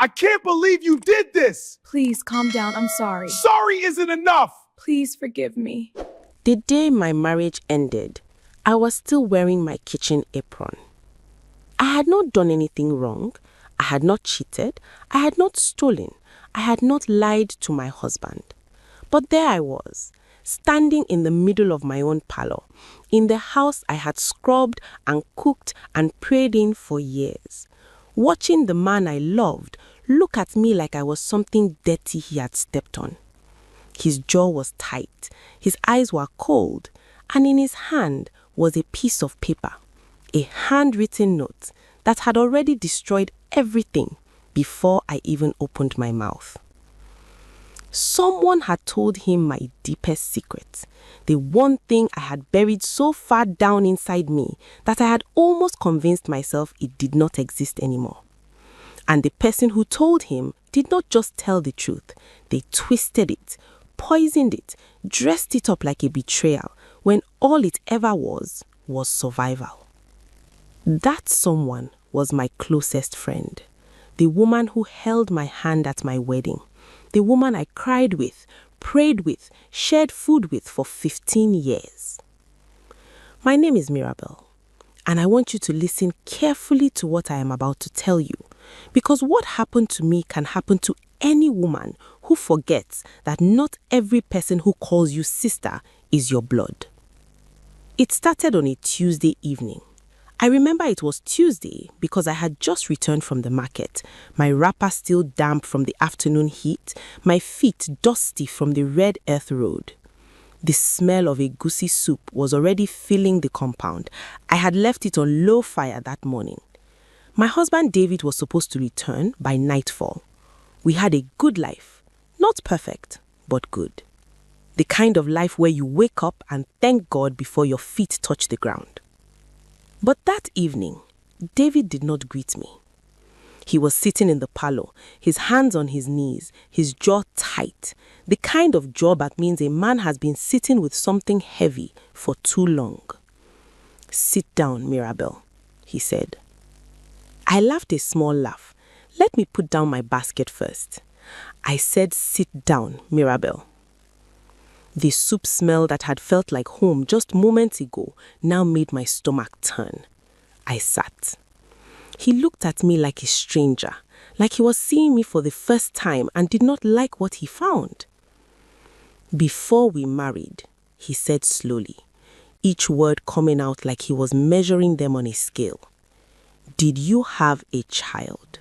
I can't believe you did this! Please calm down, I'm sorry. Sorry isn't enough! Please forgive me. The day my marriage ended, I was still wearing my kitchen apron. I had not done anything wrong. I had not cheated. I had not stolen. I had not lied to my husband. But there I was, standing in the middle of my own parlor, in the house I had scrubbed and cooked and prayed in for years, watching the man I loved look at me like I was something dirty he had stepped on. His jaw was tight, his eyes were cold, and in his hand was a piece of paper, a handwritten note that had already destroyed everything before I even opened my mouth. Someone had told him my deepest secret, the one thing I had buried so far down inside me that I had almost convinced myself it did not exist anymore. And the person who told him did not just tell the truth, they twisted it, poisoned it, dressed it up like a betrayal when all it ever was survival. That someone was my closest friend, the woman who held my hand at my wedding, the woman I cried with, prayed with, shared food with for 15 years. My name is Mirabel, and I want you to listen carefully to what I am about to tell you, because what happened to me can happen to any woman who forgets that not every person who calls you sister is your blood. It started on a Tuesday evening. I remember it was Tuesday because I had just returned from the market, my wrapper still damp from the afternoon heat, my feet dusty from the red earth road. The smell of egusi soup was already filling the compound. I had left it on low fire that morning. My husband David was supposed to return by nightfall. We had a good life, not perfect, but good. The kind of life where you wake up and thank God before your feet touch the ground. But that evening, David did not greet me. He was sitting in the parlor, his hands on his knees, his jaw tight, the kind of jaw that means a man has been sitting with something heavy for too long. "Sit down, Mirabel," he said. I laughed a small laugh. Let me put down my basket first. I said, "Sit down, Mirabel." The soup smell that had felt like home just moments ago now made my stomach turn. I sat. He looked at me like a stranger, like he was seeing me for the first time and did not like what he found. "Before we married," he said slowly, each word coming out like he was measuring them on a scale, "did you have a child?"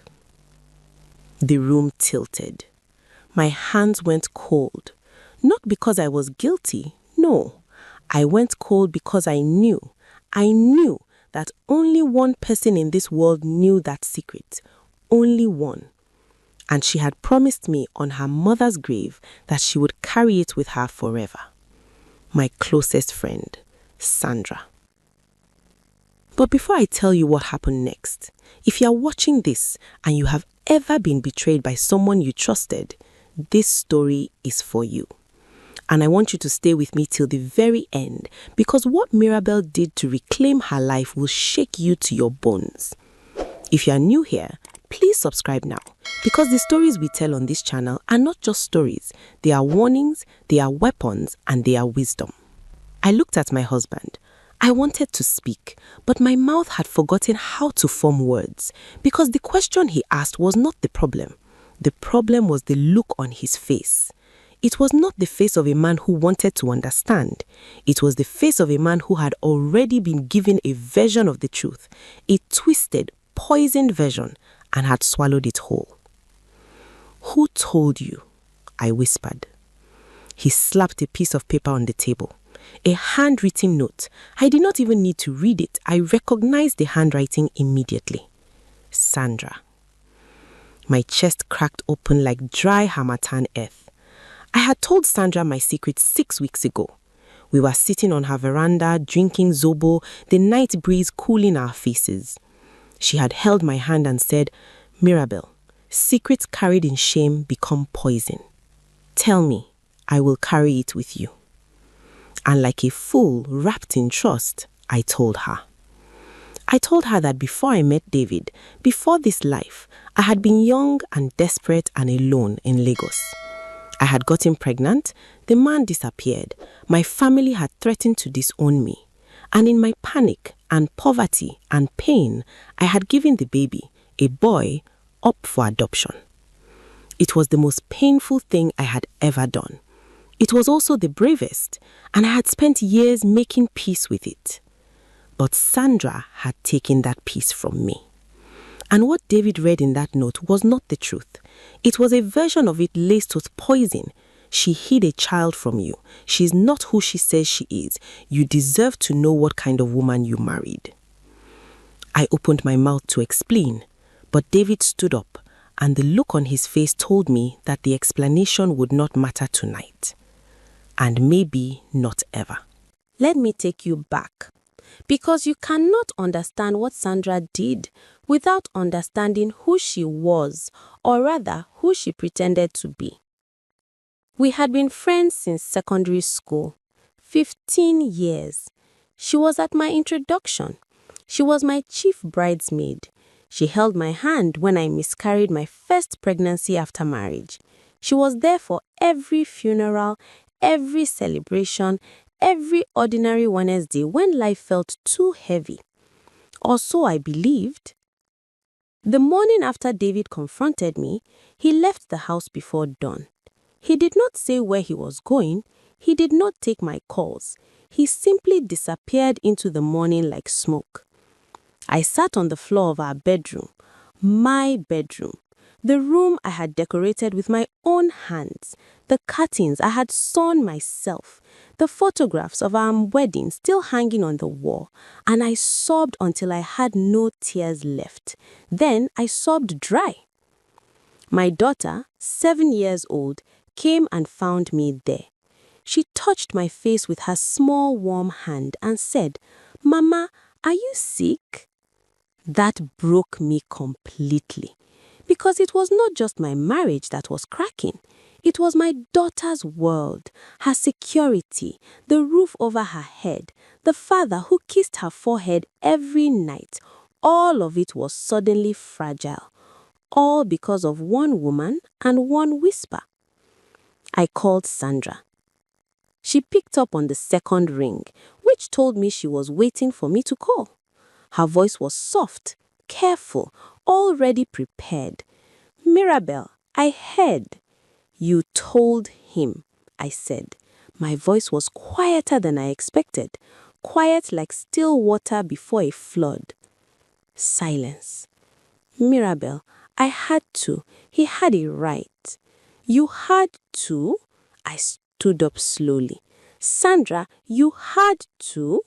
The room tilted. My hands went cold. Not because I was guilty, no. I went cold because I knew that only one person in this world knew that secret. Only one. And she had promised me on her mother's grave that she would carry it with her forever. My closest friend, Sandra. But before I tell you what happened next, if you are watching this and you have ever been betrayed by someone you trusted, this story is for you. And I want you to stay with me till the very end, because what Mirabel did to reclaim her life will shake you to your bones. If you are new here, please subscribe now, because the stories we tell on this channel are not just stories. They are warnings, they are weapons, and they are wisdom. I looked at my husband. I wanted to speak, but my mouth had forgotten how to form words, because the question he asked was not the problem. The problem was the look on his face. It was not the face of a man who wanted to understand. It was the face of a man who had already been given a version of the truth, a twisted, poisoned version, and had swallowed it whole. "Who told you?" I whispered. He slapped a piece of paper on the table. A handwritten note. I did not even need to read it. I recognized the handwriting immediately. Sandra. My chest cracked open like dry harmattan earth. I had told Sandra my secret 6 weeks ago. We were sitting on her veranda, drinking zobo, the night breeze cooling our faces. She had held my hand and said, "Mirabel, secrets carried in shame become poison. Tell me, I will carry it with you." And like a fool wrapped in trust, I told her. I told her that before I met David, before this life, I had been young and desperate and alone in Lagos. I had gotten pregnant, the man disappeared, my family had threatened to disown me, and in my panic and poverty and pain, I had given the baby, a boy, up for adoption. It was the most painful thing I had ever done. It was also the bravest, and I had spent years making peace with it. But Sandra had taken that peace from me. And what David read in that note was not the truth. It was a version of it laced with poison. She hid a child from you. She is not who she says she is. You deserve to know what kind of woman you married. I opened my mouth to explain, but David stood up, and the look on his face told me that the explanation would not matter tonight. And maybe not ever. Let me take you back. Because you cannot understand what Sandra did without understanding who she was, or rather, who she pretended to be. We had been friends since secondary school. 15 years. She was at my introduction. She was my chief bridesmaid. She held my hand when I miscarried my first pregnancy after marriage. She was there for every funeral, every celebration, every ordinary Wednesday when life felt too heavy. Or so I believed. The morning after David confronted me, he left the house before dawn. He did not say where he was going. He did not take my calls. He simply disappeared into the morning like smoke. I sat on the floor of our bedroom, my bedroom, the room I had decorated with my own hands, the curtains I had sewn myself, the photographs of our wedding still hanging on the wall, and I sobbed until I had no tears left. Then I sobbed dry. My daughter, 7 years old, came and found me there. She touched my face with her small warm hand and said, "Mama, are you sick?" That broke me completely. Because it was not just my marriage that was cracking. It was my daughter's world, her security, the roof over her head, the father who kissed her forehead every night. All of it was suddenly fragile. All because of one woman and one whisper. I called Sandra. She picked up on the second ring, which told me she was waiting for me to call. Her voice was soft, careful, already prepared. "Mirabel, I heard." "You told him," I said. My voice was quieter than I expected, quiet like still water before a flood. Silence. "Mirabel, I had to. He had a right." "You had to?" I stood up slowly. "Sandra, you had to?"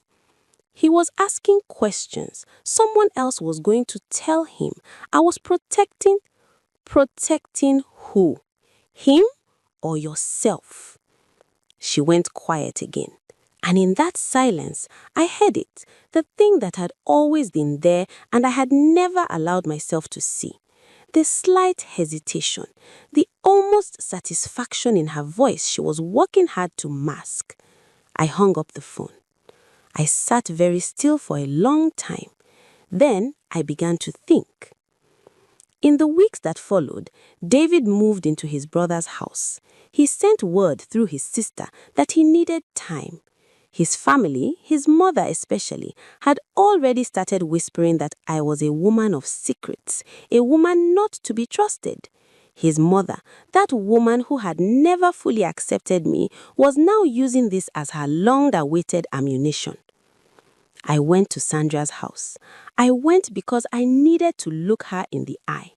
He was asking questions. Someone else was going to tell him. I was protecting. Protecting who? Him or yourself? She went quiet again. And in that silence, I heard it, the thing that had always been there and I had never allowed myself to see. The slight hesitation, the almost satisfaction in her voice she was working hard to mask. I hung up the phone. I sat very still for a long time. Then I began to think. In the weeks that followed, David moved into his brother's house. He sent word through his sister that he needed time. His family, his mother especially, had already started whispering that I was a woman of secrets, a woman not to be trusted. His mother, that woman who had never fully accepted me, was now using this as her long-awaited ammunition. I went to Sandra's house. I went because I needed to look her in the eye.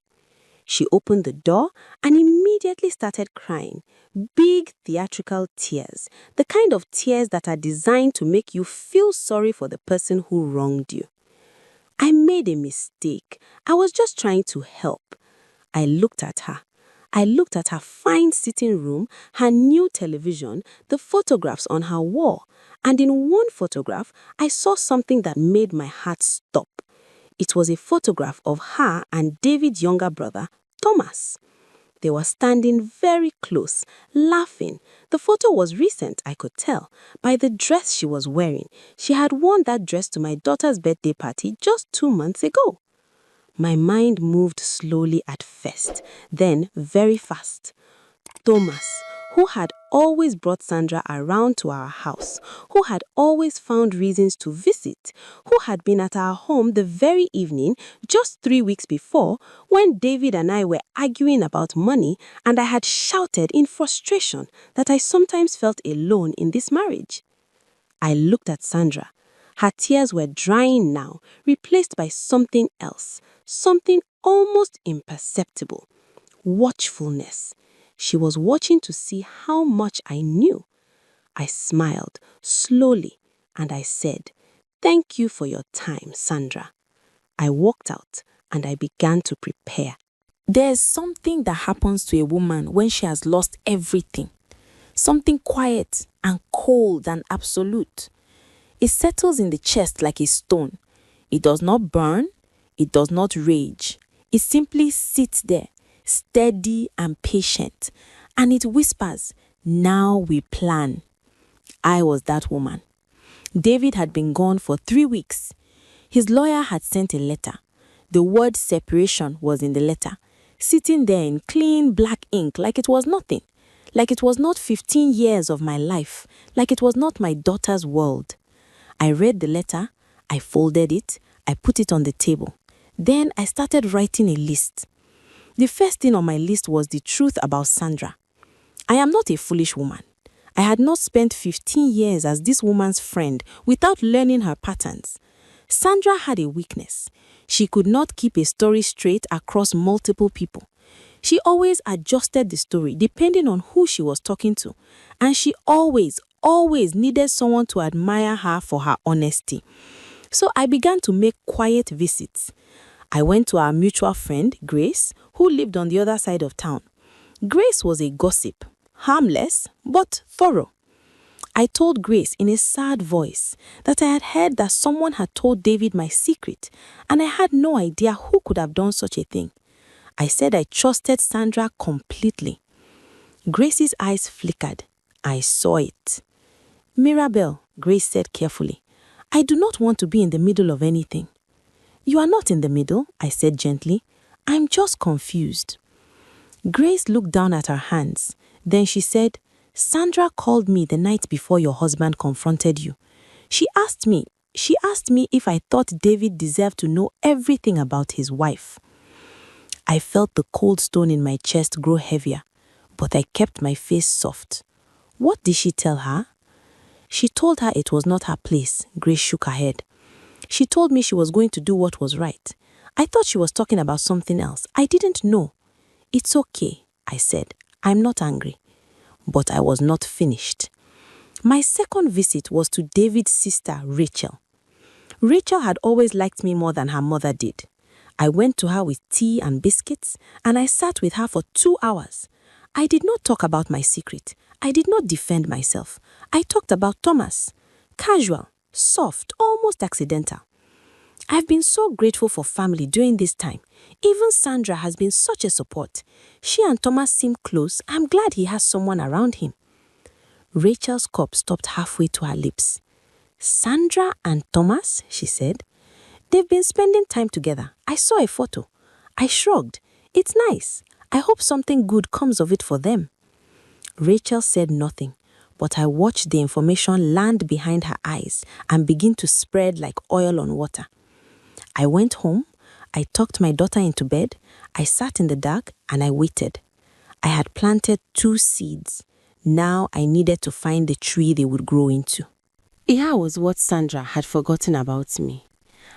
She opened the door and immediately started crying. Big theatrical tears, the kind of tears that are designed to make you feel sorry for the person who wronged you. I made a mistake. I was just trying to help. I looked at her. I looked at her fine sitting room, her new television, the photographs on her wall. And in one photograph, I saw something that made my heart stop. It was a photograph of her and David's younger brother, Thomas. They were standing very close, laughing. The photo was recent, I could tell, by the dress she was wearing. She had worn that dress to my daughter's birthday party just 2 months ago. My mind moved slowly at first, then very fast. Thomas, who had always brought Sandra around to our house, who had always found reasons to visit, who had been at our home the very evening just 3 weeks before when David and I were arguing about money and I had shouted in frustration that I sometimes felt alone in this marriage. I looked at Sandra. Her tears were drying now, replaced by something else, something almost imperceptible. Watchfulness. She was watching to see how much I knew. I smiled slowly and I said, "Thank you for your time, Sandra." I walked out and I began to prepare. There's something that happens to a woman when she has lost everything. Something quiet and cold and absolute. It settles in the chest like a stone. It does not burn. It does not rage. It simply sits there, steady and patient. And it whispers, "Now we plan." I was that woman. David had been gone for 3 weeks. His lawyer had sent a letter. The word separation was in the letter, sitting there in clean black ink like it was nothing, like it was not 15 years of my life, like it was not my daughter's world. I read the letter, I folded it, I put it on the table. Then I started writing a list. The first thing on my list was the truth about Sandra. I am not a foolish woman. I had not spent 15 years as this woman's friend without learning her patterns. Sandra had a weakness. She could not keep a story straight across multiple people. She always adjusted the story depending on who she was talking to. And she always needed someone to admire her for her honesty. So I began to make quiet visits. I went to our mutual friend, Grace, who lived on the other side of town. Grace was a gossip, harmless but thorough. I told Grace in a sad voice that I had heard that someone had told David my secret, and I had no idea who could have done such a thing. I said I trusted Sandra completely. Grace's eyes flickered. I saw it. "Mirabel," Grace said carefully, "I do not want to be in the middle of anything." "You are not in the middle," I said gently. "I'm just confused." Grace looked down at her hands. Then she said, "Sandra called me the night before your husband confronted you. She asked me if I thought David deserved to know everything about his wife." I felt the cold stone in my chest grow heavier, but I kept my face soft. "What did she tell her?" "She told her it was not her place." Grace shook her head. "She told me she was going to do what was right. I thought she was talking about something else. I didn't know." "It's okay," I said. "I'm not angry." But I was not finished. My second visit was to David's sister, Rachel. Rachel had always liked me more than her mother did. I went to her with tea and biscuits, and I sat with her for 2 hours. I did not talk about my secret. I did not defend myself. I talked about Thomas. Casual, soft, almost accidental. I've been so grateful for family during this time. Even Sandra has been such a support. She and Thomas seem close. I'm glad he has someone around him. Rachel's cup stopped halfway to her lips. "Sandra and Thomas," she said. "They've been spending time together. I saw a photo." I shrugged. "It's nice. I hope something good comes of it for them." Rachel said nothing, but I watched the information land behind her eyes and begin to spread like oil on water. I went home. I tucked my daughter into bed. I sat in the dark and I waited. I had planted 2 seeds. Now I needed to find the tree they would grow into. Here was what Sandra had forgotten about me.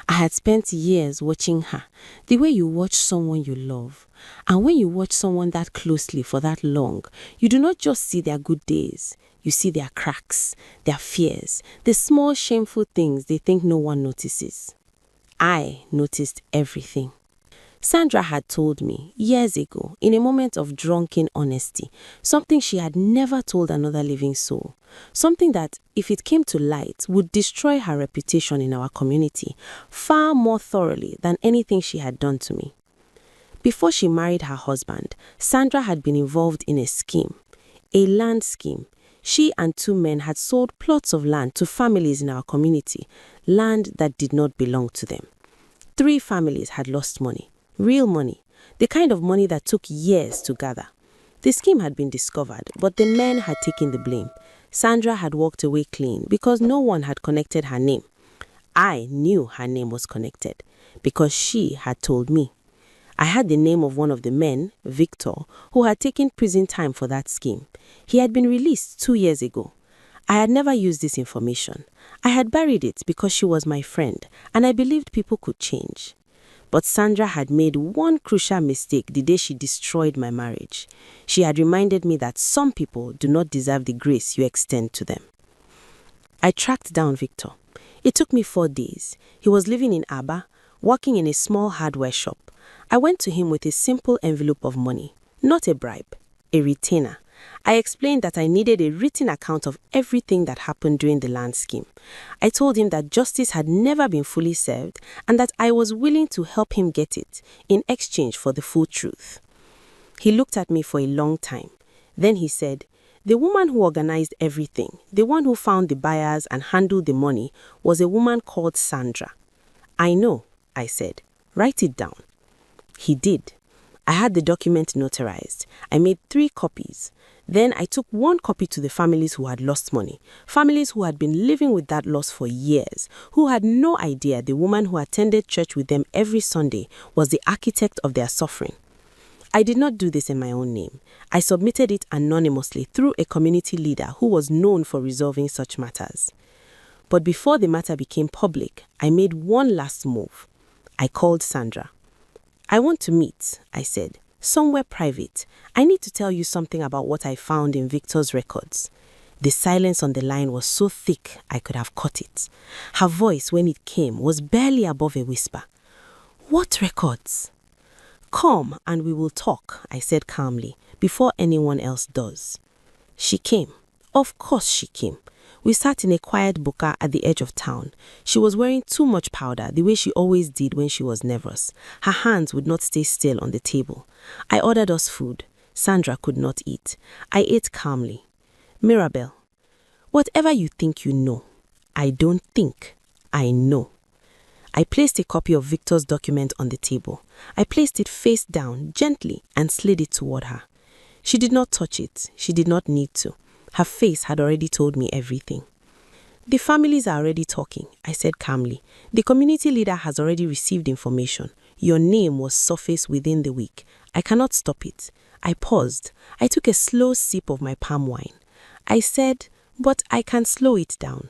I had spent years watching her, the way you watch someone you love. And when you watch someone that closely for that long, you do not just see their good days. You see their cracks, their fears, the small shameful things they think no one notices. I noticed everything. Sandra had told me years ago, in a moment of drunken honesty, something she had never told another living soul. Something that, if it came to light, would destroy her reputation in our community far more thoroughly than anything she had done to me. Before she married her husband, Sandra had been involved in a scheme, a land scheme. She and 2 men had sold plots of land to families in our community, land that did not belong to them. 3 families had lost money, real money, the kind of money that took years to gather. The scheme had been discovered, but the men had taken the blame. Sandra had walked away clean because no one had connected her name. I knew her name was connected because she had told me. I had the name of one of the men, Victor, who had taken prison time for that scheme. He had been released 2 years ago. I had never used this information. I had buried it because she was my friend, and I believed people could change. But Sandra had made one crucial mistake the day she destroyed my marriage. She had reminded me that some people do not deserve the grace you extend to them. I tracked down Victor. It took me 4 days. He was living in Aba, working in a small hardware shop. I went to him with a simple envelope of money, not a bribe, a retainer. I explained that I needed a written account of everything that happened during the land scheme. I told him that justice had never been fully served and that I was willing to help him get it in exchange for the full truth. He looked at me for a long time. Then he said, "The woman who organized everything, the one who found the buyers and handled the money, was a woman called Sandra." "I know," I said. "Write it down." He did. I had the document notarized. I made 3 copies. Then I took 1 copy to the families who had lost money, families who had been living with that loss for years, who had no idea the woman who attended church with them every Sunday was the architect of their suffering. I did not do this in my own name. I submitted it anonymously through a community leader who was known for resolving such matters. But before the matter became public, I made one last move. I called Sandra. "I want to meet," I said, "somewhere private. I need to tell you something about what I found in Victor's records." The silence on the line was so thick I could have caught it. Her voice, when it came, was barely above a whisper. "What records?" "Come and we will talk," I said calmly, "before anyone else does." She came. Of course she came. We sat in a quiet buka at the edge of town. She was wearing too much powder, the way she always did when she was nervous. Her hands would not stay still on the table. I ordered us food. Sandra could not eat. I ate calmly. "Mirabel, whatever you think you know, I don't think, I know." I placed a copy of Victor's document on the table. I placed it face down, gently, and slid it toward her. She did not touch it. She did not need to. Her face had already told me everything. "The families are already talking," I said calmly. "The community leader has already received information. Your name was surfaced within the week. I cannot stop it." I paused. I took a slow sip of my palm wine. I said, "But I can slow it down."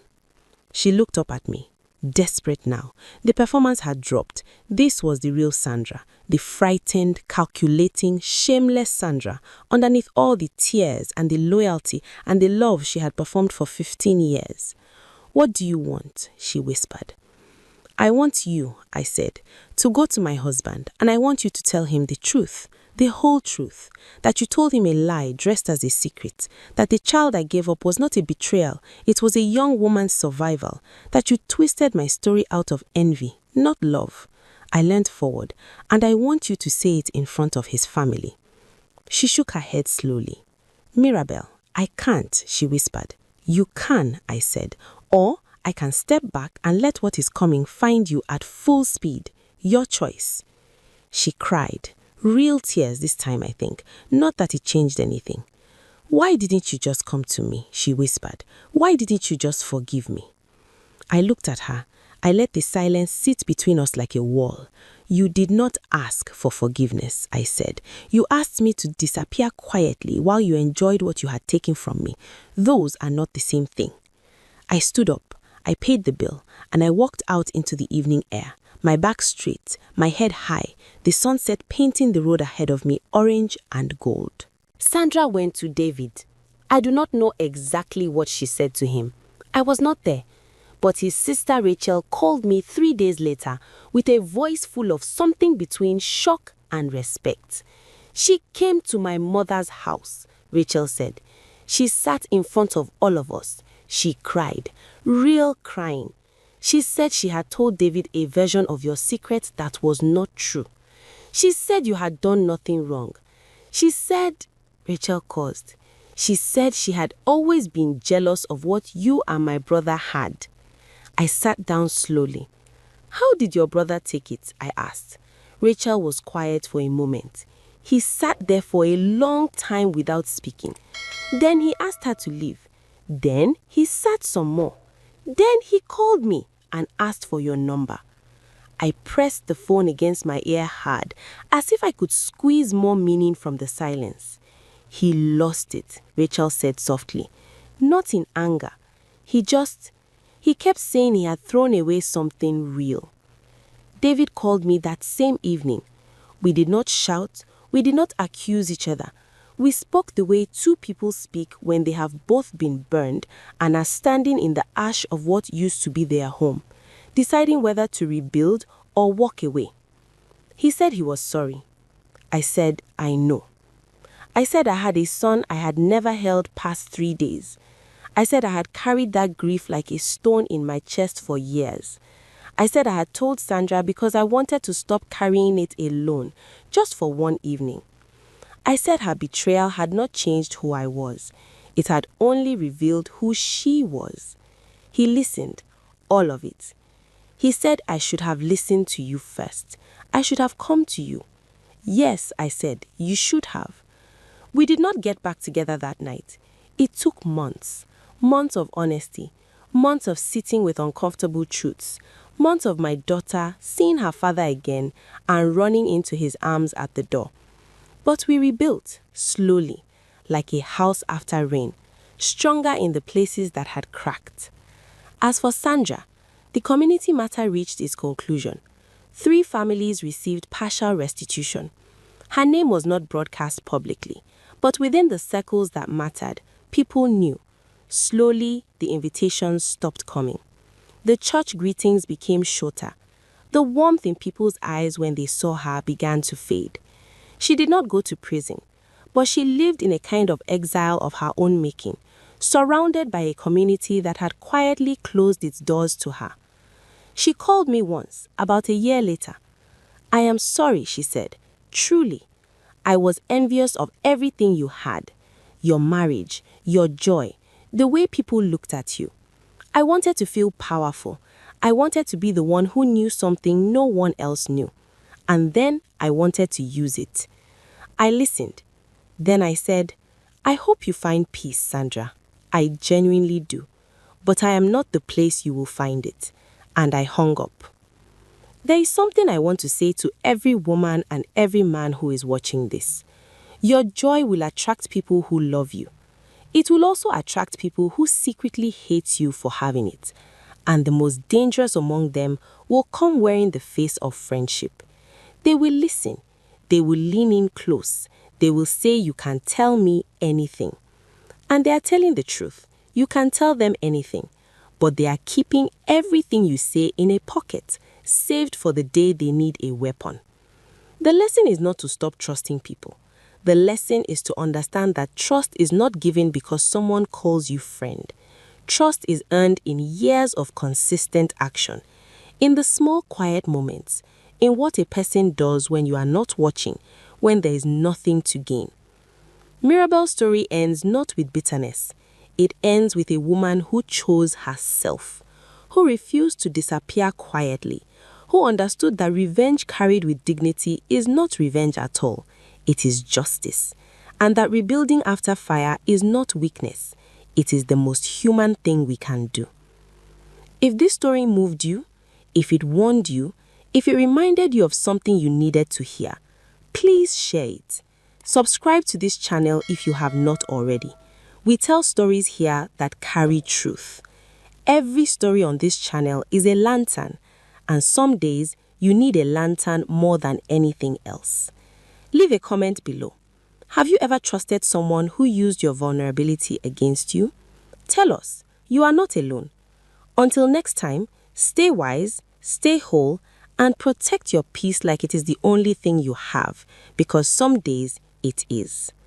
She looked up at me. Desperate now. The performance had dropped. This was the real Sandra, the frightened, calculating, shameless Sandra, underneath all the tears and the loyalty and the love she had performed for 15 years. "What do you want?" she whispered. "I want you," I said, "to go to my husband, and I want you to tell him the truth. The whole truth, that you told him a lie dressed as a secret, that the child I gave up was not a betrayal, it was a young woman's survival, that you twisted my story out of envy, not love." I leaned forward, "And I want you to say it in front of his family." She shook her head slowly. "Mirabel, I can't," she whispered. "You can," I said, "or I can step back and let what is coming find you at full speed. Your choice." She cried. Real tears this time, I think. Not that it changed anything. "Why didn't you just come to me?" she whispered. "Why didn't you just forgive me?" I looked at her. I let the silence sit between us like a wall. "You did not ask for forgiveness," I said. "You asked me to disappear quietly while you enjoyed what you had taken from me. Those are not the same thing." I stood up. I paid the bill, and I walked out into the evening air. My back straight, my head high, the sunset painting the road ahead of me orange and gold. Sandra went to David. I do not know exactly what she said to him. I was not there. But his sister Rachel called me 3 days later with a voice full of something between shock and respect. "She came to my mother's house," Rachel said. "She sat in front of all of us. She cried, real crying. She said she had told David a version of your secret that was not true. She said you had done nothing wrong. She said, Rachel paused. She said she had always been jealous of what you and my brother had. I sat down slowly. How did your brother take it? I asked. Rachel was quiet for a moment. He sat there for a long time without speaking. Then he asked her to leave. Then he sat some more. Then he called me and asked for your number. I pressed the phone against my ear hard, as if I could squeeze more meaning from the silence. He lost it, Rachel said softly. Not in anger. He kept saying he had thrown away something real. David called me that same evening. We did not shout. We did not accuse each other. We spoke the way two people speak when they have both been burned and are standing in the ash of what used to be their home, deciding whether to rebuild or walk away. He said he was sorry. I said, I know. I said I had a son I had never held past 3 days. I said I had carried that grief like a stone in my chest for years. I said I had told Sandra because I wanted to stop carrying it alone, just for one evening. I said her betrayal had not changed who I was. It had only revealed who she was. He listened, all of it. He said I should have listened to you first. I should have come to you. Yes, I said, you should have. We did not get back together that night. It took months. Months of honesty. Months of sitting with uncomfortable truths. Months of my daughter seeing her father again and running into his arms at the door. But we rebuilt, slowly, like a house after rain, stronger in the places that had cracked. As for Sandra, the community matter reached its conclusion. 3 families received partial restitution. Her name was not broadcast publicly, but within the circles that mattered, people knew. Slowly, the invitations stopped coming. The church greetings became shorter. The warmth in people's eyes when they saw her began to fade. She did not go to prison, but she lived in a kind of exile of her own making, surrounded by a community that had quietly closed its doors to her. She called me once, about a year later. I am sorry, she said. Truly. I was envious of everything you had. Your marriage, your joy, the way people looked at you. I wanted to feel powerful. I wanted to be the one who knew something no one else knew. And then I wanted to use it. I listened. Then I said, I hope you find peace, Sandra. I genuinely do. But I am not the place you will find it. And I hung up. There is something I want to say to every woman and every man who is watching this. Your joy will attract people who love you. It will also attract people who secretly hate you for having it. And the most dangerous among them will come wearing the face of friendship. They will listen. They will lean in close. They will say you can tell me anything. And they are telling the truth. You can tell them anything. But they are keeping everything you say in a pocket, saved for the day they need a weapon. The lesson is not to stop trusting people. The lesson is to understand that trust is not given because someone calls you friend. Trust is earned in years of consistent action, in the small quiet moments, in what a person does when you are not watching, when there is nothing to gain. Mirabel's story ends not with bitterness. It ends with a woman who chose herself, who refused to disappear quietly, who understood that revenge carried with dignity is not revenge at all. It is justice, and that rebuilding after fire is not weakness. It is the most human thing we can do. If this story moved you, if it warned you, if it reminded you of something you needed to hear, please share it. Subscribe to this channel if you have not already. We tell stories here that carry truth. Every story on this channel is a lantern, and some days you need a lantern more than anything else. Leave a comment below. Have you ever trusted someone who used your vulnerability against you? Tell us. You are not alone. Until next time, stay wise, stay whole, and protect your peace like it is the only thing you have, because some days it is.